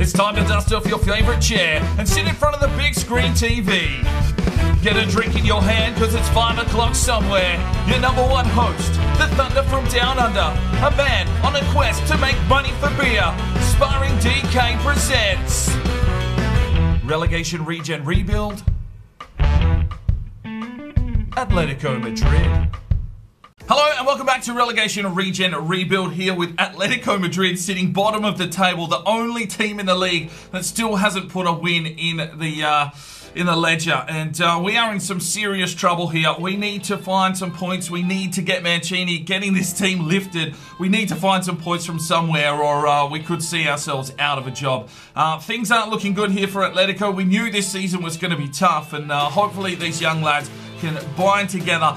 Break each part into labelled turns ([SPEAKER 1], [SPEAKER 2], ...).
[SPEAKER 1] It's time to dust off your favourite chair and sit in front of the big screen TV. Get a drink in your hand because it's 5 o'clock somewhere. Your number one host, the Thunder from Down Under, a man on a quest to make money for beer. Sparring DK presents Relegation Regen Rebuild, Atletico Madrid. Hello and welcome back to Relegation Regen Rebuild, here with Atletico Madrid sitting bottom of the table, the only team in the league that still hasn't put a win in the ledger, and we are in some serious trouble here. We need to find some points. We need to get Mancini getting this team lifted. We need to find some points from somewhere, or we could see ourselves out of a job. Things aren't looking good here for Atletico. We knew this season was going to be tough, and hopefully these young lads can bind together,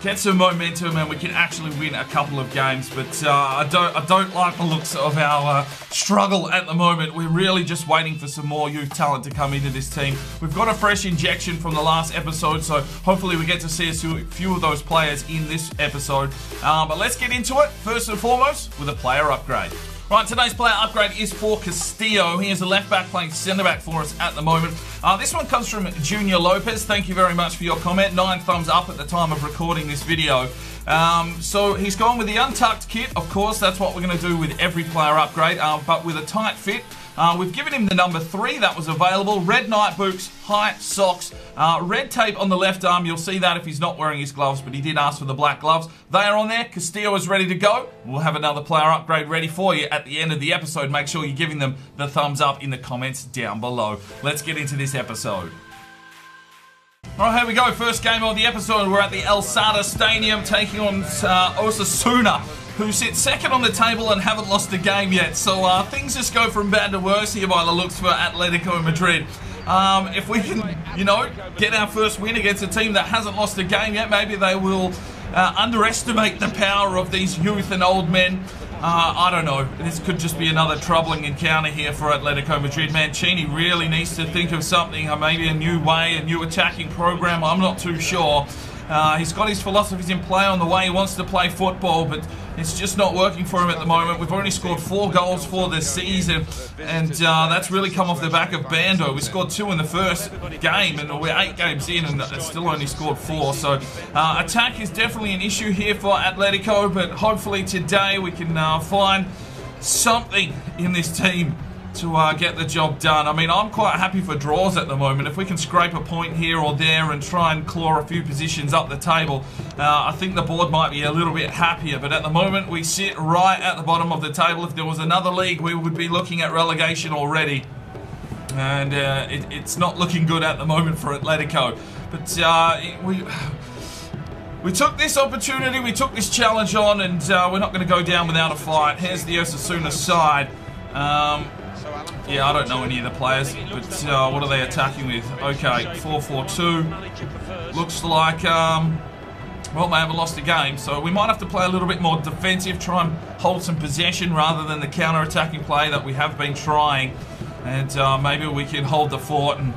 [SPEAKER 1] get some momentum, and we can actually win a couple of games. But I don't like the looks of our struggle at the moment. We're really just waiting for some more youth talent to come into this team. We've got a fresh injection from the last episode, so hopefully we get to see a few of those players in this episode. But let's get into it, first and foremost, with a player upgrade. Right, today's player upgrade is for Castillo. He is a left-back playing centre-back for us at the moment. This one comes from Junior Lopez. Thank you very much for your comment. 9 thumbs up at the time of recording this video. So he's gone with the untucked kit. Of course, that's what we're going to do with every player upgrade, but with a tight fit. We've given him the number 3 that was available. Red night boots, high socks, red tape on the left arm. You'll see that if he's not wearing his gloves, but he did ask for the black gloves. They are on there. Castillo is ready to go. We'll have another player upgrade ready for you at the end of the episode. Make sure you're giving them the thumbs up in the comments down below. Let's get into this episode. Alright, here we go. First game of the episode. We're at the El Sada Stadium taking on Osasuna, who sit second on the table and haven't lost a game yet. So things just go from bad to worse here by the looks for Atletico Madrid. If we can, get our first win against a team that hasn't lost a game yet, maybe they will underestimate the power of these youth and old men. I don't know. This could just be another troubling encounter here for Atletico Madrid. Mancini really needs to think of something, maybe a new way, a new attacking program. I'm not too sure. He's got his philosophies in play on the way he wants to play football, but it's just not working for him at the moment. We've only scored 4 goals for this season, and that's really come off the back of Bando. We scored 2 in the first game, and we're 8 games in and still only scored 4. So attack is definitely an issue here for Atletico, but hopefully today we can find something in this team to get the job done. I mean, I'm quite happy for draws at the moment. If we can scrape a point here or there and try and claw a few positions up the table, I think the board might be a little bit happier. But at the moment, we sit right at the bottom of the table. If there was another league, we would be looking at relegation already. And it's not looking good at the moment for Atletico. But we took this opportunity, we took this challenge on, and we're not going to go down without a fight. Here's the Osasuna side. Yeah, I don't know any of the players, but what are they attacking with? Okay, 4-4-2. Looks like, well, they haven't lost a game, so we might have to play a little bit more defensive, try and hold some possession rather than the counter-attacking play that we have been trying. And maybe we can hold the fort and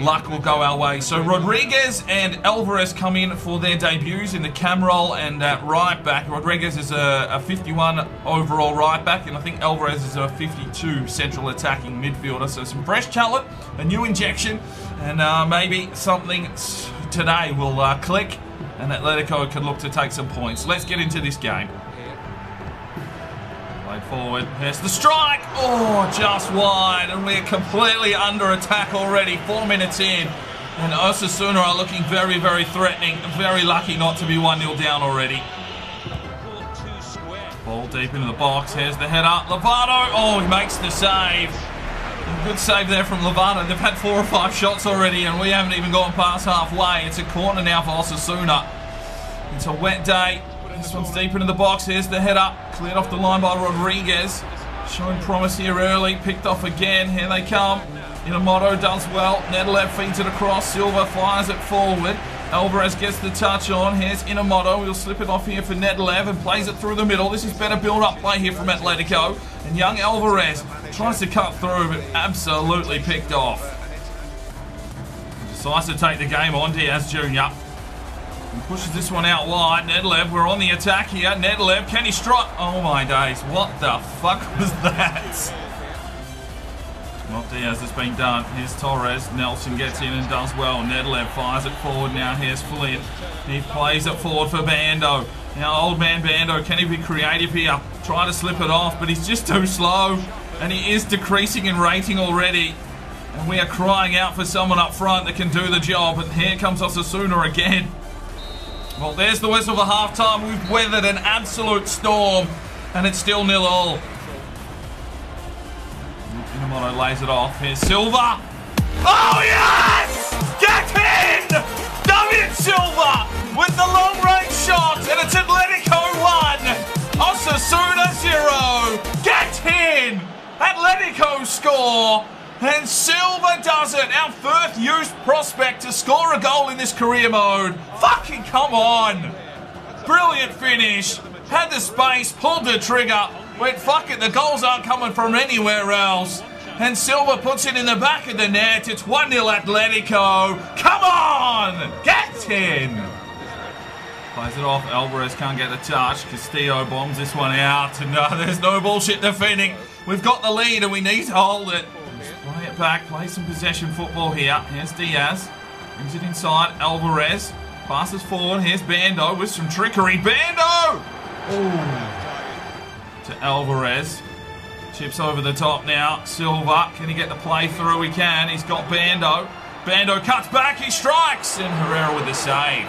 [SPEAKER 1] luck will go our way. So Rodriguez and Alvarez come in for their debuts in the cam role and at right back. Rodriguez is a 51 overall right back, and I think Alvarez is a 52 central attacking midfielder. So some fresh talent, a new injection, and maybe something today will click and Atletico can look to take some points. Let's get into this game. Play forward. Here's the strike. Oh, just wide. And we're completely under attack already. 4 minutes in. And Osasuna are looking very, very threatening. Very lucky not to be 1-0 down already. Ball deep into the box. Here's the header. Lovato. Oh, he makes the save. Good save there from Lovato. They've had 4 or 5 shots already, and we haven't even gone past halfway. It's a corner now for Osasuna. It's a wet day. This one's deep into the box. Here's the header. Cleared off the line by Rodriguez. Showing promise here early. Picked off again. Here they come. Inamoto does well. Nedelev feeds it across. Silva fires it forward. Alvarez gets the touch on. Here's Inamoto. He'll slip it off here for Nedelev and plays it through the middle. This is better build-up play here from Atletico. And young Alvarez tries to cut through, but absolutely picked off. Decides to take the game on. Diaz Jr. And pushes this one out wide. Nedelev, we're on the attack here. Nedelev, can he strike? Oh my days, what the fuck was that? Well, Diaz has been done. Here's Torres. Nelson gets in and does well. Nedelev fires it forward now. Here's Flynn. He plays it forward for Bando. Now, old man Bando, can he be creative here? Try to slip it off, but he's just too slow. And he is decreasing in rating already. And we are crying out for someone up front that can do the job. And here comes Osasuna again. Well, there's the whistle for halftime. We've weathered an absolute storm. And it's still 0-0. Inamoto lays it off. Here's Silva. Oh, yes! Get in! David Silva with the long-range shot. And it's Atletico 1. Osasuna 0. Get in! Atletico score. And Silva does it. Our first youth prospect to score a goal in this career mode. Fucking come on. Brilliant finish. Had the space, pulled the trigger. Went, fuck it, the goals aren't coming from anywhere else. And Silva puts it in the back of the net. It's 1-0 Atletico. Come on! Get in! Plays it off. Alvarez can't get the touch. Castillo bombs this one out. And there's no bullshit defending. We've got the lead and we need to hold it. Just play it back. Play some possession football here. Here's Diaz. Brings it inside. Alvarez. Passes forward. Here's Bando with some trickery. Bando! Ooh. To Alvarez. Chips over the top now. Silva. Can he get the play through? He can. He's got Bando. Bando cuts back. He strikes. And Herrera with the save.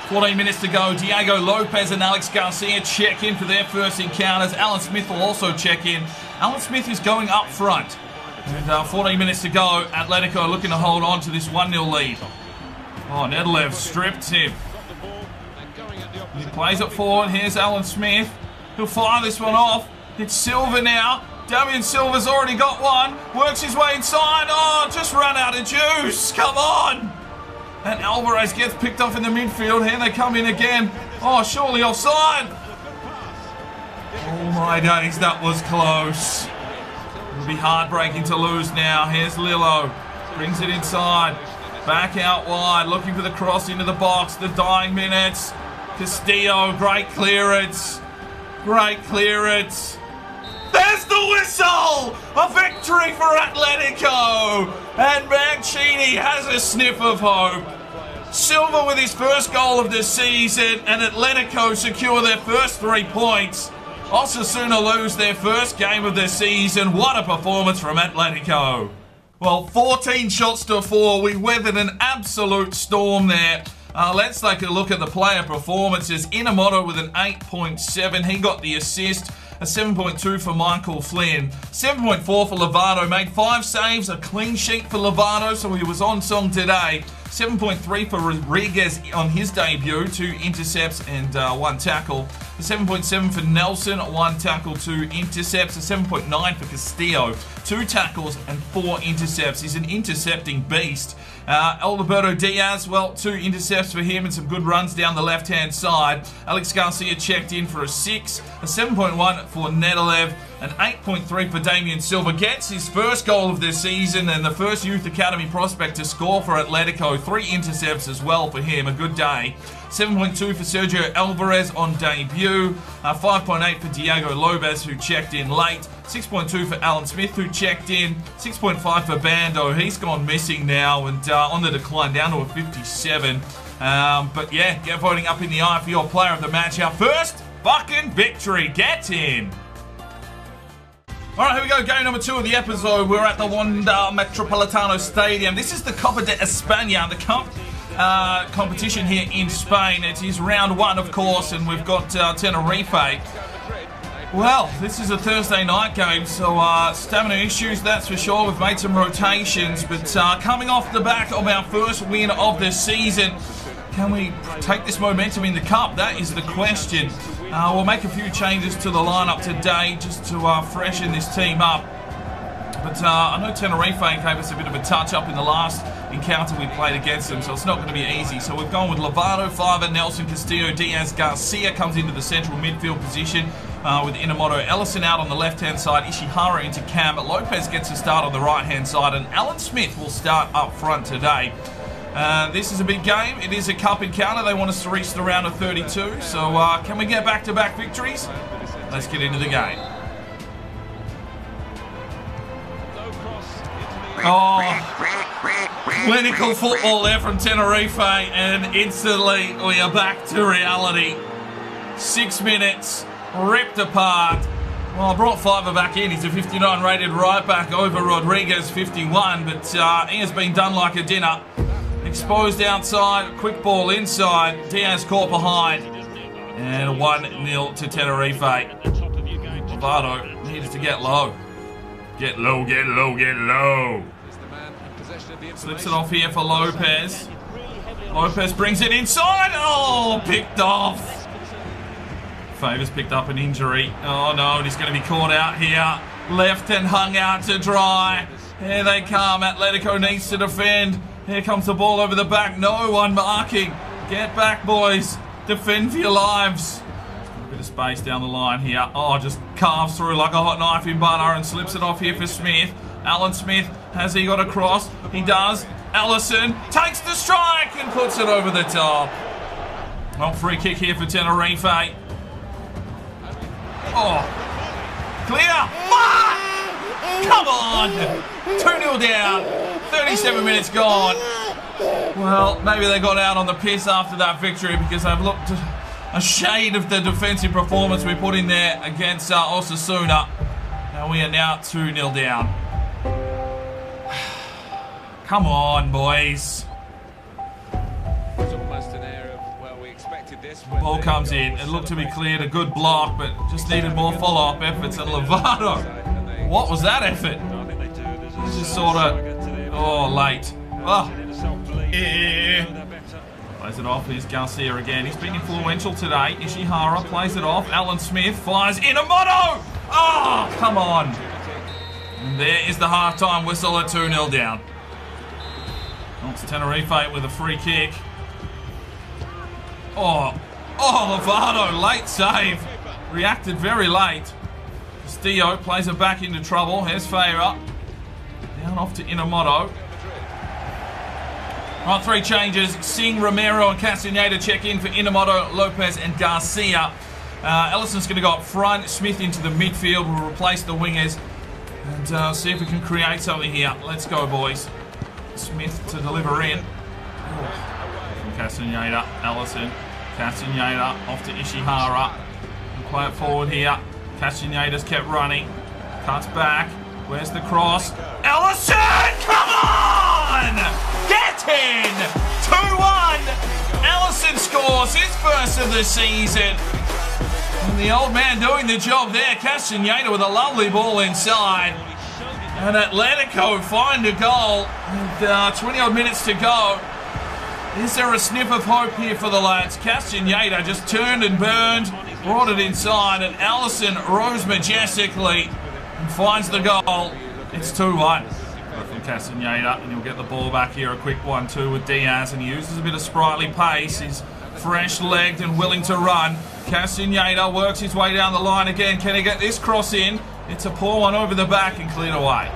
[SPEAKER 1] 14 minutes to go. Diego Lopez and Alex Garcia check in for their first encounters. Alan Smith will also check in. Alan Smith is going up front. And 14 minutes to go. Atletico looking to hold on to this 1-0 lead. Oh, Nedelev stripped him. He plays it forward. Here's Alan Smith. He'll fire this one off. It's Silva now. Damian Silva's already got one. Works his way inside. Oh, just run out of juice. Come on. And Alvarez gets picked off in the midfield. Here they come in again. Oh, surely offside. Oh my days, that was close. It'll be heartbreaking to lose now. Here's Lillo. Brings it inside. Back out wide. Looking for the cross into the box. The dying minutes. Castillo, great clearance. Great clearance. There's the whistle! A victory for Atletico! And Mancini has a sniff of hope. Silva with his first goal of the season, and Atletico secure their first 3 points. Osasuna lose their first game of the season. What a performance from Atletico. Well, 14 shots to 4. We weathered an absolute storm there. Let's take a look at the player performances. Inamoto with an 8.7. He got the assist. A 7.2 for Michael Flynn. 7.4 for Lovato. Made 5 saves. A clean sheet for Lovato, so he was on song today. 7.3 for Rodriguez on his debut. 2 intercepts and 1 tackle. A 7.7 for Nelson. 1 tackle, 2 intercepts. A 7.9 for Castillo. 2 tackles and 4 intercepts. He's an intercepting beast. Alberto Diaz, well, 2 intercepts for him and some good runs down the left-hand side. Alex Garcia checked in for a 6, a 7.1 for Nedelev, an 8.3 for Damian Silva. Gets his first goal of the season and the first Youth Academy prospect to score for Atletico. 3 intercepts as well for him, a good day. 7.2 for Sergio Alvarez on debut. 5.8 for Diego Lopez, who checked in late. 6.2 for Alan Smith, who checked in. 6.5 for Bando. He's gone missing now and on the decline, down to a 57. But yeah, get voting up in the eye for your player of the match. Our first fucking victory. Get in. Alright, here we go. Game number 2 of the episode. We're at the Wanda Metropolitano Stadium. This is the Copa de España, the cup competition here in Spain. It is round 1, of course, and we've got Tenerife. Well, this is a Thursday night game, so stamina issues, that's for sure. We've made some rotations, but coming off the back of our first win of the season, can we take this momentum in the cup? That is the question. We'll make a few changes to the lineup today just to freshen this team up. But I know Tenerife gave us a bit of a touch-up in the last encounter we played against them, so it's not going to be easy. So we've gone with Lovato, Fiver, Nelson, Castillo, Diaz, Garcia comes into the central midfield position with Inamoto. Ellison out on the left-hand side, Ishihara into cam, but Lopez gets a start on the right-hand side, and Alan Smith will start up front today. This is a big game. It is a cup encounter. They want us to reach the round of 32, so can we get back-to-back victories? Let's get into the game. Oh, clinical football there from Tenerife, and instantly we are back to reality. 6 minutes, ripped apart. Well, I brought Fifa back in. He's a 59 rated right back over Rodriguez, 51, but he has been done like a dinner. Exposed outside, quick ball inside, Diaz caught behind, and 1-0 to Tenerife. Lovato needed to get low. Get low, get low, get low. Slips it off here for Lopez. Lopez brings it inside. Oh, picked off. Favors picked up an injury. Oh no, and he's going to be caught out here. Left and hung out to dry. Here they come. Atletico needs to defend. Here comes the ball over the back. No one marking. Get back, boys. Defend for your lives. A bit of space down the line here. Oh, just carves through like a hot knife in butter and slips it off here for Smith. Alan Smith, has he got a cross? He does. Allison takes the strike and puts it over the top. Well, free kick here for Tenerife. Oh, clear. Come on. 2-0 down. 37 minutes gone. Well, maybe they got out on the piss after that victory because they've looked a shade of the defensive performance we put in there against Osasuna. And we are now 2-0 down. Come on, boys. Ball comes in. It looked to be cleared. A good block, but just needed more follow-up efforts. And Lovato, what was that effort? He's just sort of, late. Oh. Yeah. Plays it off. Here's Garcia again. He's been influential today. Ishihara plays it off. Alan Smith fires in a moto. Oh, come on. And there is the halftime whistle at 2-0 down. It's Tenerife with a free kick. Oh, Lovato, late save. Reacted very late. Castillo plays it back into trouble. Here's Feira. Down off to Inamoto. Right, 3 changes. Singh, Romero and Castaneda check in for Inamoto, Lopez and Garcia. Ellison's going to go up front. Smith into the midfield. We'll replace the wingers. And see if we can create something here. Let's go, boys. Smith to deliver in. From Castaneda, Ellison. Castaneda off to Ishihara. We'll play it forward here. Castaneda's kept running. Cuts back. Where's the cross? Ellison! Come on! Get in! 2-1! Ellison scores his first of the season. And the old man doing the job there. Castaneda with a lovely ball inside. And Atletico find a goal. And 20-odd minutes to go. Is there a sniff of hope here for the lads? Castaneda just turned and burned, brought it inside, and Allison rose majestically and finds the goal. It's 2-1 from Castaneda, and he'll get the ball back here. A quick 1-2 with Diaz, and he uses a bit of sprightly pace. He's fresh-legged and willing to run. Castaneda works his way down the line again. Can he get this cross in? It's a poor one over the back and cleared away.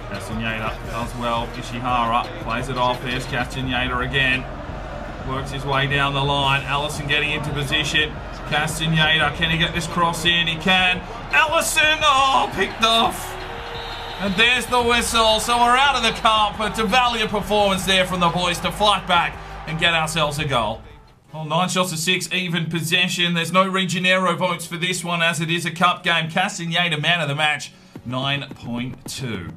[SPEAKER 1] Castaneda does well. Ishihara plays it off. There's Castaneda again. Works his way down the line. Allison getting into position. Castaneda, can he get this cross in? He can. Allison, picked off. And there's the whistle. So we're out of the cup, but a valiant performance there from the boys to fight back and get ourselves a goal. Well, 9 shots to 6, even possession. There's no Regenero votes for this one as it is a cup game. Castaneda, man of the match, 9.2.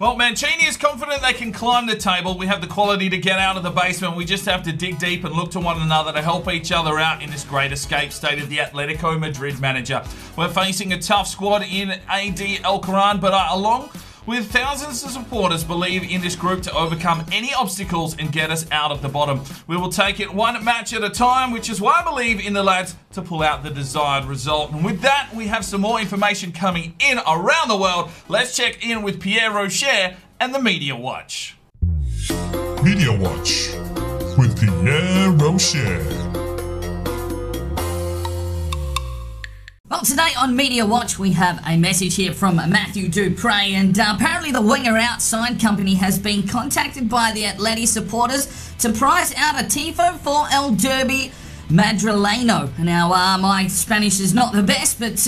[SPEAKER 1] Well, Mancini is confident they can climb the table. We have the quality to get out of the basement. We just have to dig deep and look to one another to help each other out in this great escape state of the Atletico Madrid manager. We're facing a tough squad in AD Alcaran, but along with thousands of supporters believe in this group to overcome any obstacles and get us out of the bottom. We will take it one match at a time, which is why I believe in the lads to pull out the desired result. And with that, we have some more information coming in around the world. Let's check in with Pierre Rocher and the Media Watch.
[SPEAKER 2] Media Watch with Pierre Rocher.
[SPEAKER 3] Well, today on Media Watch, we have a message here from Matthew Dupre, and apparently the winger outside company has been contacted by the Atleti supporters to price out a tifo for El Derby Madrileño. Now, my Spanish is not the best, but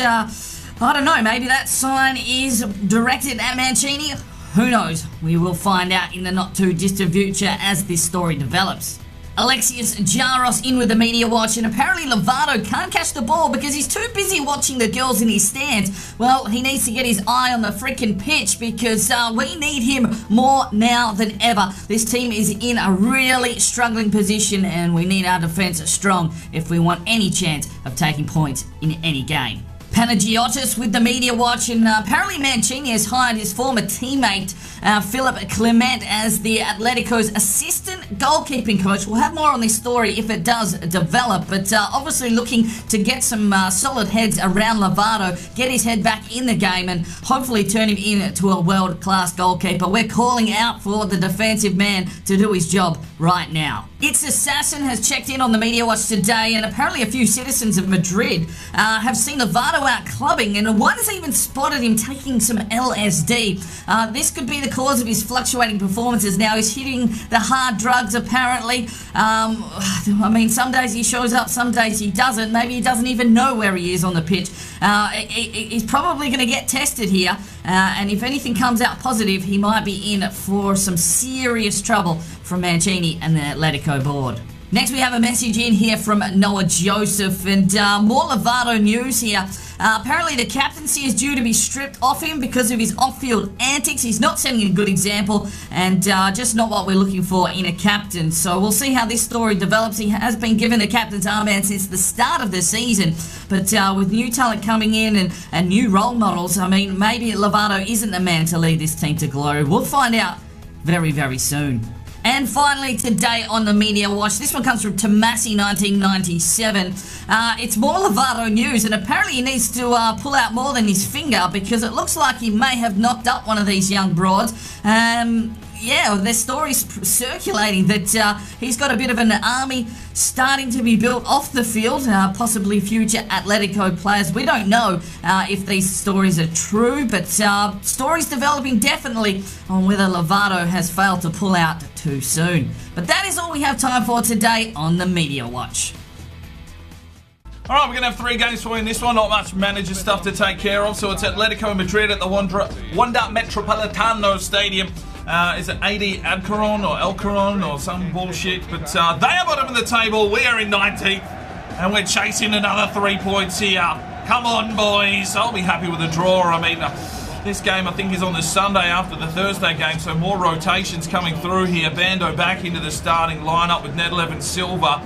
[SPEAKER 3] I don't know, maybe that sign is directed at Mancini. Who knows? We will find out in the not too distant future as this story develops. Alexius Jaros in with the media watch, and apparently Lovato can't catch the ball because he's too busy watching the girls in his stands. Well, he needs to get his eye on the freaking pitch because we need him more now than ever. This team is in a really struggling position and we need our defence strong if we want any chance of taking points in any game. Panagiotis with the media watch, and apparently Mancini has hired his former teammate Philip Clement as the Atletico's assistant goalkeeping coach. We'll have more on this story if it does develop, but obviously looking to get some solid heads around Lovato, get his head back in the game and hopefully turn him into a world-class goalkeeper. We're calling out for the defensive man to do his job right now. It's Assassin has checked in on the media watch today, and apparently a few citizens of Madrid have seen Lovato out clubbing, and one has even spotted him taking some LSD. This could be the cause of his fluctuating performances. Now he's hitting the hard drugs apparently. I mean, some days he shows up, some days he doesn't. Maybe he doesn't even know where he is on the pitch. He's probably going to get tested here, and if anything comes out positive, he might be in for some serious trouble from Mancini and the Atletico board. Next, we have a message in here from Noah Joseph, and more Lovato news here. Apparently, the captaincy is due to be stripped off him because of his off-field antics. He's not setting a good example, and just not what we're looking for in a captain. So we'll see how this story develops. He has been given the captain's armband since the start of the season, but with new talent coming in and new role models, I mean, maybe Lovato isn't the man to lead this team to glory. We'll find out very, very soon. And finally today on the media watch, this one comes from Tomasi 1997. It's more Lovato news, and apparently he needs to pull out more than his finger because it looks like he may have knocked up one of these young broads. Yeah, there's stories circulating that he's got a bit of an army starting to be built off the field, possibly future Atletico players. We don't know if these stories are true, but stories developing definitely on whether Lovato has failed to pull out too soon. But that is all we have time for today on the Media Watch.
[SPEAKER 1] Alright, we're going to have 3 games for you in this one. Not much manager stuff to take care of. So it's Atletico Madrid at the Wanda Metropolitano Stadium. Is it AD Alcaron or Alcaron or some bullshit? But they are bottom of the table. We are in 19th. And we're chasing another 3 points here. Come on, boys. I'll be happy with a draw. I mean, this game I think is on the Sunday after the Thursday game. So more rotations coming through here. Bando back into the starting lineup with Nedlev and Silva.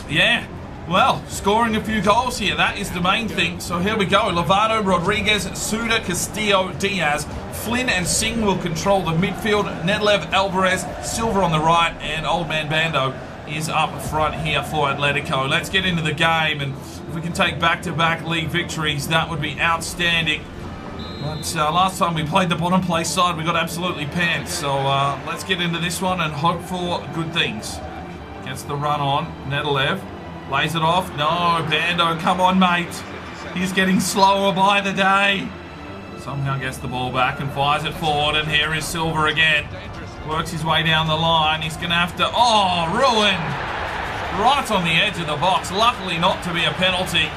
[SPEAKER 1] Yeah. Well, scoring a few goals here, that is the main thing. So here we go. Lovato, Rodriguez, Suda, Castillo, Diaz, Flynn and Singh will control the midfield. Nedlev, Alvarez, Silva on the right, and Old Man Bando is up front here for Atletico. Let's get into the game, and if we can take back-to-back league victories, that would be outstanding. But last time we played the bottom place side, we got absolutely pants. So let's get into this one and hope for good things. Gets the run on, Nedlev. Lays it off. No, Bando, come on, mate. He's getting slower by the day. Somehow gets the ball back and fires it forward, and here is Silva again. Works his way down the line. He's going to have to... Oh, ruined! Right on the edge of the box. Luckily not to be a penalty.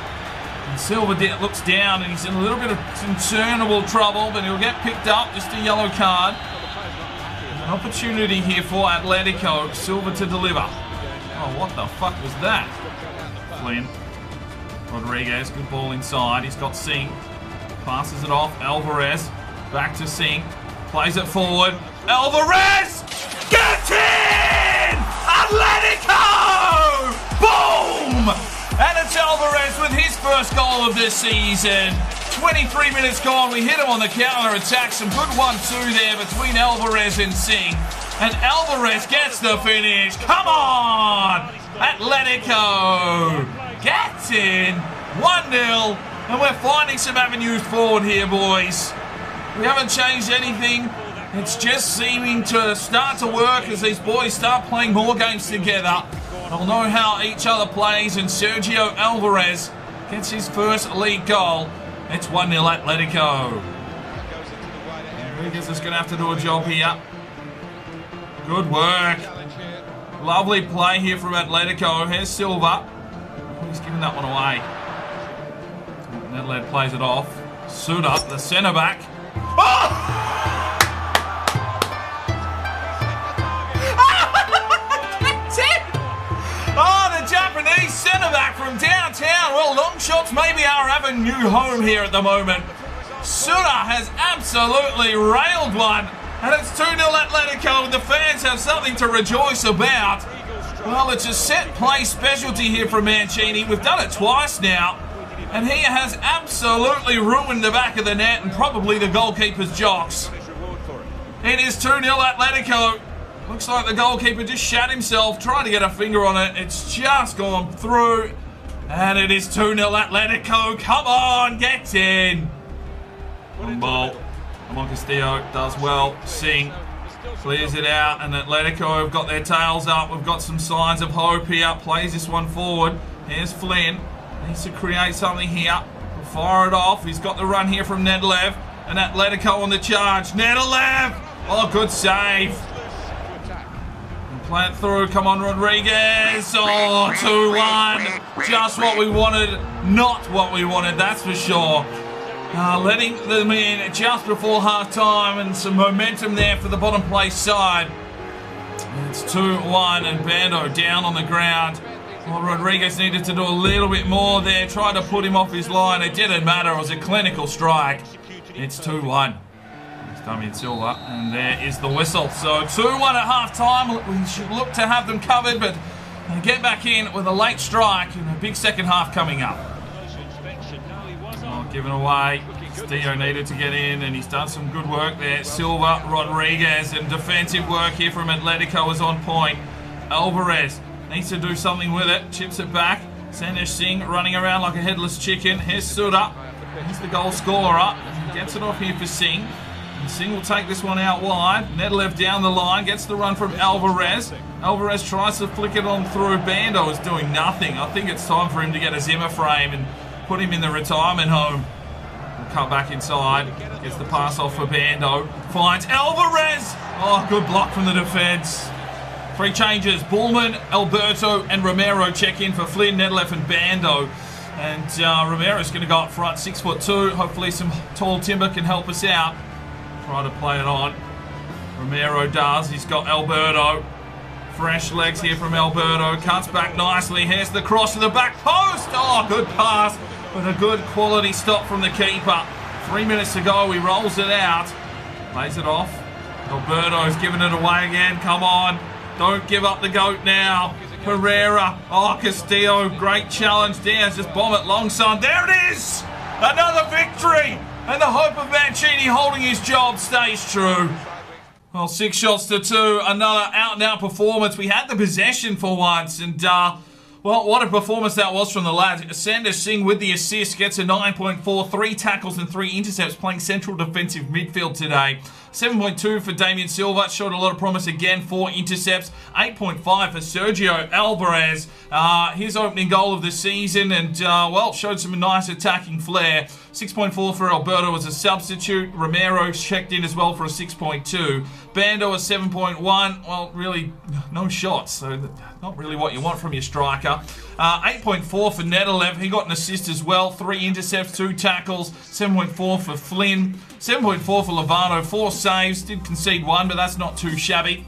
[SPEAKER 1] And Silva looks down, and he's in a little bit of concernable trouble, but he'll get picked up. Just a yellow card. An opportunity here for Atletico. Silva to deliver. Oh, what the fuck was that? Flynn. Rodriguez, good ball inside. He's got Singh. Passes it off. Alvarez. Back to Singh. Plays it forward. Alvarez! Get in! Atletico! Boom! And it's Alvarez with his first goal of this season. 23 minutes gone. We hit him on the counter-attack. Some good 1-2 there between Alvarez and Singh. And Alvarez gets the finish. Come on! Atletico gets in. 1-0. And we're finding some avenues forward here, boys. We haven't changed anything. It's just seeming to start to work as these boys start playing more games together. They'll know how each other plays, and Sergio Alvarez gets his first league goal. It's 1-0 Atletico. Rodriguez is going to have to do a job here. Good work. Lovely play here from Atletico. Here's Silva. He's giving that one away. Netherland plays it off. Suda, the centre back. Oh! Oh, the Japanese centre back from downtown. Well, long shots maybe are having new home here at the moment. Suda has absolutely railed one. And it's 2-0 Atletico, and the fans have something to rejoice about. Well, it's a set play specialty here from Mancini. We've done it twice now. And he has absolutely ruined the back of the net and probably the goalkeeper's jocks. It is 2-0 Atletico. Looks like the goalkeeper just shat himself, trying to get a finger on it. It's just gone through. And it is 2-0 Atletico. Come on, get in. One ball. Amon Castillo does well. Singh clears it out, and Atletico have got their tails up. We've got some signs of hope here. Plays this one forward. Here's Flynn. Needs to create something here. Fire it off. He's got the run here from Nedelev. And Atletico on the charge. Nedelev! Oh, good save. And play it through. Come on, Rodriguez. Oh, 2-1. Just what we wanted. Not what we wanted, that's for sure. Letting them in just before half-time, and some momentum there for the bottom place side. It's 2-1, and Bando down on the ground. Well, Rodriguez needed to do a little bit more there, tried to put him off his line. It didn't matter, it was a clinical strike. It's 2-1. It's Damian Silva, and there is the whistle. So 2-1 at half-time. We should look to have them covered, but get back in with a late strike and a big second half coming up. Given away. Castillo needed to get in, and he's done some good work there. Silva, Rodriguez, and defensive work here from Atletico is on point. Alvarez needs to do something with it. Chips it back. Sandesh Singh running around like a headless chicken. Here's Suda. He's the goal scorer. He gets it off here for Singh. And Singh will take this one out wide. Nedelev down the line. Gets the run from Alvarez. Alvarez tries to flick it on through. Bando is doing nothing. I think it's time for him to get a Zimmer frame and put him in the retirement home. We'll cut back inside. Gets the pass off for Bando. Finds Alvarez. Oh, good block from the defence. Three changes. Bullman, Alberto, and Romero check in for Flynn, Nedelev, and Bando. And Romero's going to go up front, 6'2". Hopefully some tall timber can help us out. Try to play it on. Romero does. He's got Alberto. Fresh legs here from Alberto. Cuts back nicely. Here's the cross to the back post. Oh, good pass. But a good quality stop from the keeper. 3 minutes to go. He rolls it out. Plays it off. Alberto's giving it away again. Come on. Don't give up the goat now. Pereira. Oh, Castillo. Great challenge. Diaz just bomb it long sun. There it is. Another victory. And the hope of Mancini holding his job stays true. Well, 6 shots to 2. Another out-and-out performance. We had the possession for once. And, well, what a performance that was from the lads. Sandesh Singh with the assist gets a 9.4, 3 tackles and 3 intercepts, playing central defensive midfield today. 7.2 for Damian Silva, showed a lot of promise again, 4 intercepts. 8.5 for Sergio Alvarez, his opening goal of the season, and, well, showed some nice attacking flair. 6.4 for Alberto as a substitute. Romero checked in as well for a 6.2. Bando a 7.1. Well, really, no shots, so not really what you want from your striker. 8.4 for Nedelev. He got an assist as well. 3 intercepts, 2 tackles. 7.4 for Flynn. 7.4 for Lovato. 4 saves. Did concede 1, but that's not too shabby.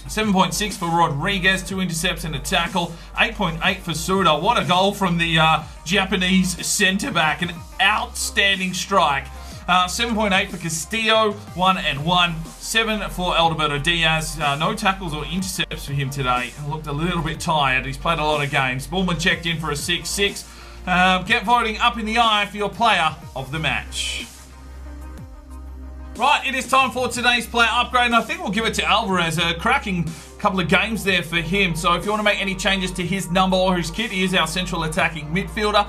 [SPEAKER 1] 7.6 for Rodriguez, 2 intercepts and a tackle. 8.8 for Suda. What a goal from the Japanese centre-back. An outstanding strike. 7.8 for Castillo, 1 and 1. 7 for Alberto Diaz. No tackles or intercepts for him today. Looked a little bit tired. He's played a lot of games. Bullman checked in for a 6-6. Get voting up in the eye for your player of the match. Right, it is time for today's player upgrade, and I think we'll give it to Alvarez. A cracking couple of games there for him. So if you want to make any changes to his number or his kit, he is our central attacking midfielder.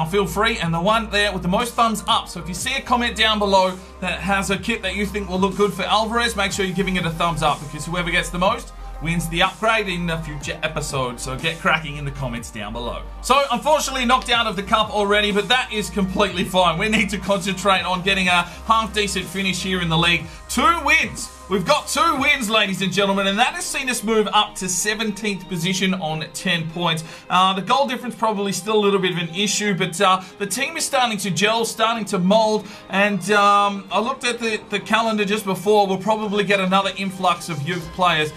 [SPEAKER 1] Feel free, and the one there with the most thumbs up. So if you see a comment down below that has a kit that you think will look good for Alvarez, make sure you're giving it a thumbs up, because whoever gets the most wins the upgrade in a future episode. So get cracking in the comments down below. So unfortunately knocked out of the cup already, but that is completely fine. We need to concentrate on getting a half decent finish here in the league. 2 wins we've got 2 wins, ladies and gentlemen, and that has seen us move up to 17th position on 10 points. The goal difference probably still a little bit of an issue, but the team is starting to gel, starting to mold, and I looked at the calendar just before. We'll probably get another influx of youth players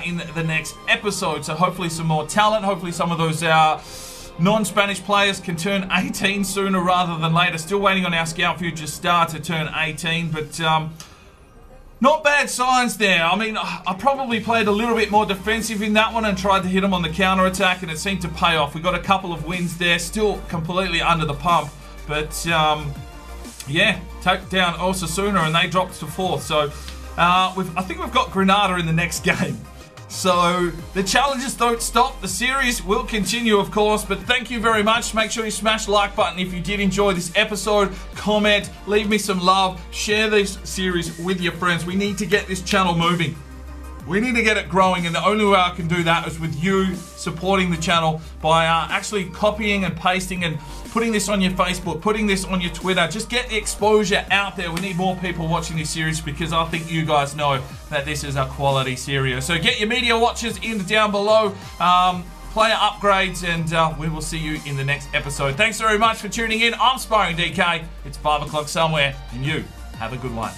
[SPEAKER 1] in the next episode, so hopefully some more talent, hopefully some of those non-Spanish players can turn 18 sooner rather than later. Still waiting on our Scout Future star to turn 18, but not bad signs there. I mean, I probably played a little bit more defensive in that one and tried to hit them on the counter-attack, and it seemed to pay off. We got a couple of wins there, still completely under the pump, but yeah, take down Osasuna and they dropped to 4th. So I think we've got Granada in the next game. So the challenges don't stop. The series will continue, of course, but thank you very much. Make sure you smash the like button if you did enjoy this episode. Comment, leave me some love, share this series with your friends. We need to get this channel moving. We need to get it growing, and the only way I can do that is with you supporting the channel by actually copying and pasting and putting this on your Facebook, putting this on your Twitter. Just get the exposure out there. We need more people watching this series because I think you guys know that this is a quality series. So get your media watches in down below, player upgrades, and we will see you in the next episode. Thanks very much for tuning in. I'm Sparring DK. It's 5 o'clock somewhere, and you have a good one.